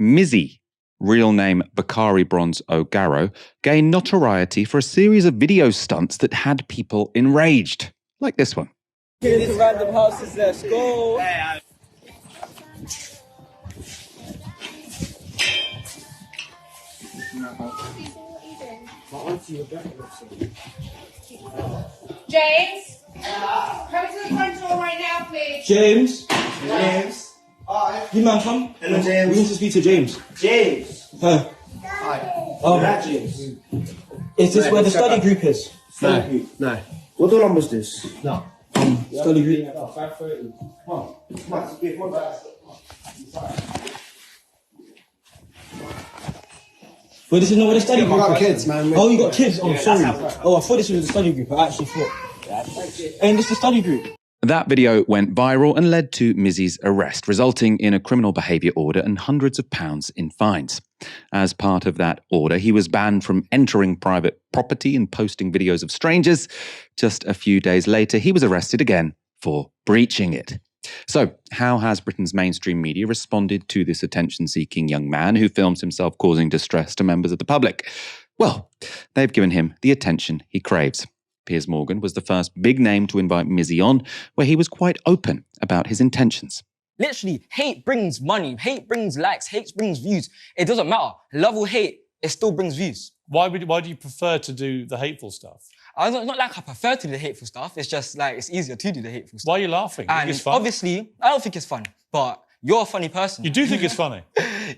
Mizzy, real name Bakari Bronze O'Garrow, gained notoriety for a series of video stunts that had people enraged, like this one. These random houses, let's go. James, come to the front door right now, please. James. Hi. You man, come. Hello, James. We need to speak to James. James. Hi. Hi. James. Is this where the study group is? No. What door number is this? No. Study group. Well, this is not where the study group is. I got kids, man. Oh, you got kids? Oh, sorry. Oh, I thought this was the study group. I actually thought. And this is the study group. That video went viral and led to Mizzy's arrest, resulting in a criminal behaviour order and hundreds of pounds in fines. As part of that order, he was banned from entering private property and posting videos of strangers. Just a few days later, he was arrested again for breaching it. So, how has Britain's mainstream media responded to this attention-seeking young man who films himself causing distress to members of the public? Well, they've given him the attention he craves. Piers Morgan was the first big name to invite Mizzy on, where he was quite open about his intentions. Literally, hate brings money, hate brings likes, hate brings views. It doesn't matter. Love or hate, it still brings views. Why do you prefer to do the hateful stuff? It's not like I prefer to do the hateful stuff. It's just like it's easier to do the hateful stuff. Why are you laughing? You think it's fun? Obviously, I don't think it's fun, but you're a funny person. You do think it's funny?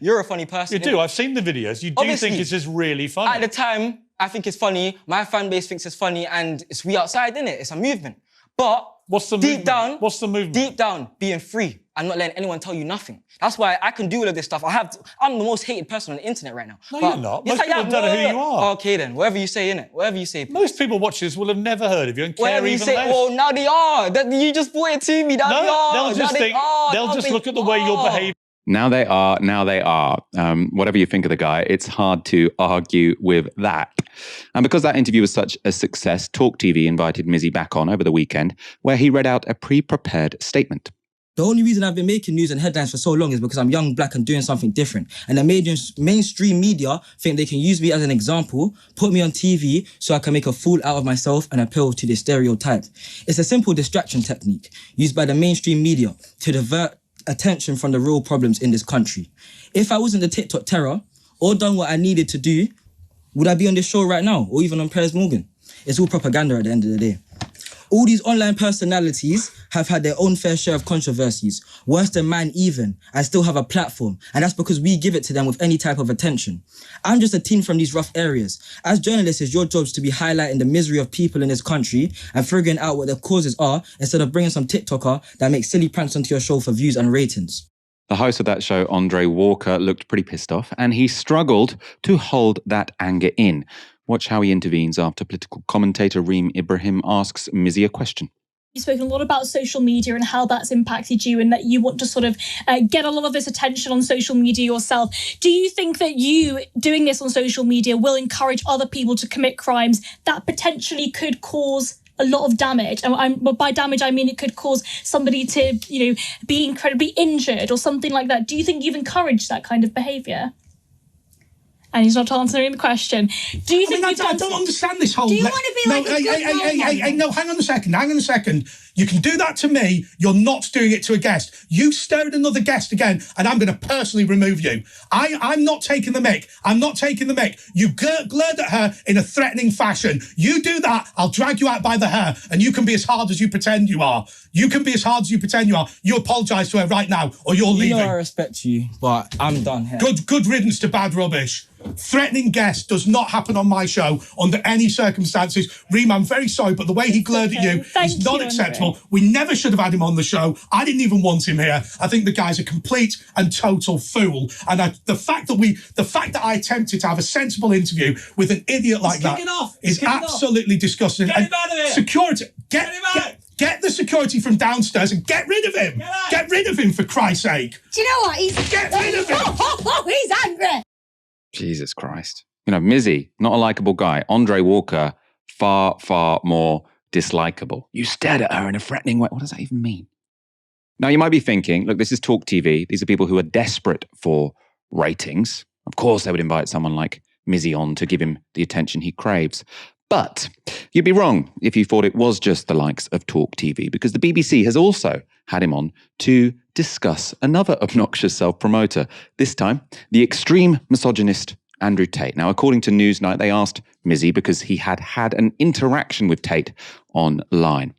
You're a funny person. You do. I've seen the videos. You do Obviously, think it's just really funny. At the time, I think it's funny. My fan base thinks it's funny, and it's we outside, innit? It's a movement. But What's the deep movement? down, What's the movement? Deep down, being free and not letting anyone tell you nothing. That's why I can do all of this stuff. I'm the most hated person on the internet right now. No, But you're not. yes, Most people don't know who you are. Okay then, whatever you say, innit? Whatever you say. Most people watching this will have never heard of you and care Whatever you even say, less. well, now they are. You just brought it to me. Now they are. they'll just Now think, they'll just look at the way you're behaving. Now they are. Whatever you think of the guy, it's hard to argue with that. And because that interview was such a success, Talk TV invited Mizzy back on over the weekend, where he read out a pre-prepared statement. The only reason I've been making news and headlines for so long is because I'm young, black, and doing something different. And the mainstream media think they can use me as an example, put me on TV so I can make a fool out of myself and appeal to the stereotype. It's a simple distraction technique used by the mainstream media to divert attention from the real problems in this country. If I wasn't the TikTok terror or done what I needed to do, would I be on this show right now or even on Piers Morgan? It's all propaganda at the end of the day. All these online personalities have had their own fair share of controversies, worse than mine even, and still have a platform, and that's because we give it to them with any type of attention. I'm just a teen from these rough areas. As journalists, it's your job to be highlighting the misery of people in this country and figuring out what their causes are instead of bringing some TikToker that makes silly pranks onto your show for views and ratings. The host of that show, Andre Walker, looked pretty pissed off, and he struggled to hold that anger in. Watch how he intervenes after political commentator Reem Ibrahim asks Mizzy a question. You've spoken a lot about social media and how that's impacted you and that you want to sort of get a lot of this attention on social media yourself. Do you think that you doing this on social media will encourage other people to commit crimes that potentially could cause a lot of damage? And by damage, I mean it could cause somebody to, be incredibly injured or something like that. Do you think you've encouraged that kind of behaviour? And he's not answering the question. Do you think I don't understand this whole... Do you want to be like a good hey, no, hang on a second. You can do that to me. You're not doing it to a guest. You stare at another guest again, and I'm going to personally remove you. I'm not taking the mick. You glared at her in a threatening fashion. You do that, I'll drag you out by the hair, and you can be as hard as you pretend you are. You apologise to her right now, or you're leaving. You know I respect you, but I'm done here. Good riddance to bad rubbish. Threatening guests does not happen on my show under any circumstances. Reem, I'm very sorry, but the way he glared at you is not acceptable. We never should have had him on the show. I didn't even want him here. I think the guy's a complete and total fool. And the fact that I attempted to have a sensible interview with an idiot like that is absolutely disgusting. Get him out of here. Security, get the security from downstairs and get rid of him. Get rid of him, for Christ's sake. Do you know what? Get rid of him. He's angry. Jesus Christ. Mizzy, not a likeable guy. Andre Walker, far, far more dislikable. You stared at her in a threatening way. What does that even mean? Now, you might be thinking, look, this is Talk TV. These are people who are desperate for ratings. Of course, they would invite someone like Mizzy on to give him the attention he craves. But you'd be wrong if you thought it was just the likes of Talk TV, because the BBC has also had him on to discuss another obnoxious self-promoter, this time the extreme misogynist Andrew Tate. Now, according to Newsnight, they asked Mizzy because he had had an interaction with Tate online.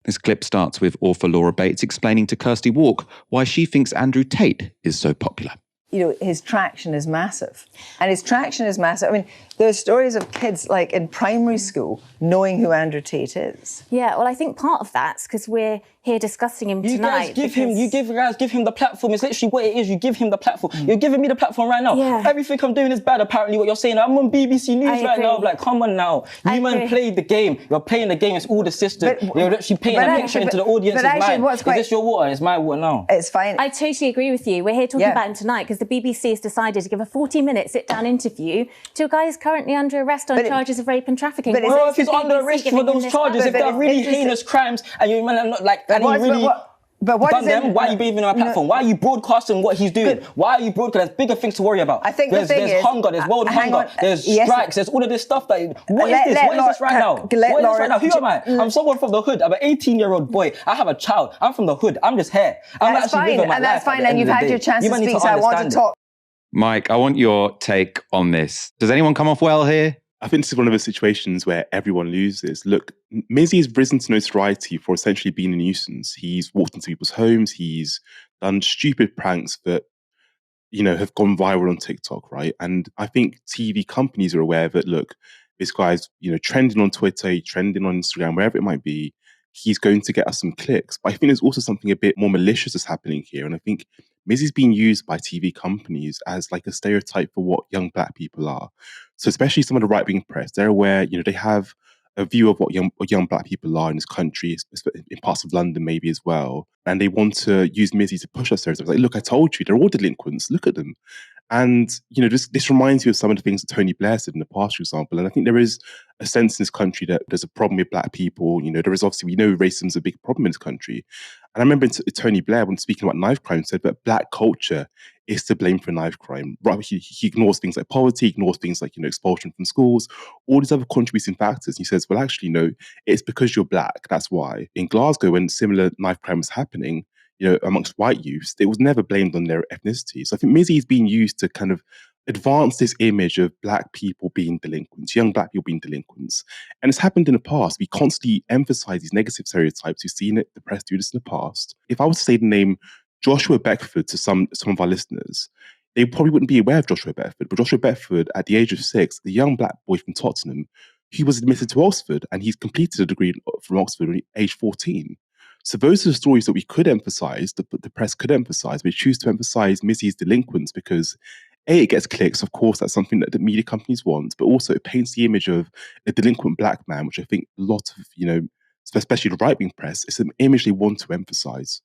This clip starts with author Laura Bates explaining to Kirsty Walk why she thinks Andrew Tate is so popular. You know, his traction is massive. And his traction is massive. I mean, there are stories of kids like in primary school knowing who Andrew Tate is. Yeah, well, I think part of that's because we're here discussing him tonight. You guys give him the platform. It's literally what it is. You give him the platform. You're giving me the platform right now. Yeah. Everything I'm doing is bad, apparently, what you're saying. I'm on BBC News right now. Like, come on now. You man played the game. You're playing the game. It's all the system. You're actually painting a picture into the audience's mind. Is this your water? It's my water now. It's fine. I totally agree with you. We're here talking about him tonight because the BBC has decided to give a 40-minute sit-down interview to a guy who's currently under arrest on charges of rape and trafficking. Well, if he's under arrest for those charges, if they're really heinous crimes, and you man are not like, and he really... But what done them, why are you behaving on our platform? Why are you broadcasting what he's doing? Why are you broadcasting? There's bigger things to worry about. I think there's hunger, there's world hunger, there's strikes, there's all of this stuff that... What is this right now? What is this right now? Who am I? I'm someone from the hood. I'm an 18-year-old boy. I have a child. I'm from the hood. I'm just here. That's fine, and that's fine, and you've had your chance to speak, so I want to talk. Mike, I want your take on this. Does anyone come off well here? I think this is one of those situations where everyone loses. Look, Mizzy has risen to notoriety for essentially being a nuisance. He's walked into people's homes. He's done stupid pranks that, you know, have gone viral on TikTok, right? And I think TV companies are aware that, look, this guy's, you know, trending on Twitter, trending on Instagram, wherever it might be. He's going to get us some clicks. But I think there's also something a bit more malicious that's happening here. And I think Mizzy's being used by TV companies as like a stereotype for what young black people are. So especially some of the right-wing press, they're aware, you know, they have a view of what young black people are in this country, in parts of London maybe as well. And they want to use Mizzy to push us there. So it's like, look, I told you, they're all delinquents. Look at them. And, you know, this reminds you of some of the things that Tony Blair said in the past, for example. And I think there is a sense in this country that there's a problem with black people. You know, there is obviously, we know racism is a big problem in this country. And I remember Tony Blair, when speaking about knife crime, said that black culture is to blame for knife crime. Right? He ignores things like poverty, ignores things like, you know, expulsion from schools, all these other contributing factors. And he says, well, actually, no, it's because you're black. That's why. In Glasgow, when similar knife crime was happening, you know, amongst white youths, it was never blamed on their ethnicity. So I think Mizzy is being used to kind of advance this image of black people being delinquents, young black people being delinquents. And it's happened in the past. We constantly emphasize these negative stereotypes. We've seen it, the press do this in the past. If I was to say the name Joshua Beckford to some of our listeners, they probably wouldn't be aware of Joshua Beckford. But Joshua Beckford, at the age of 6, the young black boy from Tottenham, he was admitted to Oxford, and he's completed a degree from Oxford at age 14. So those are the stories that we could emphasize, the press could emphasize. We choose to emphasize Mizzy's delinquents because A, it gets clicks. Of course, that's something that the media companies want, but also it paints the image of a delinquent black man, which I think a lot of, you know, especially the right-wing press, it's an image they want to emphasize.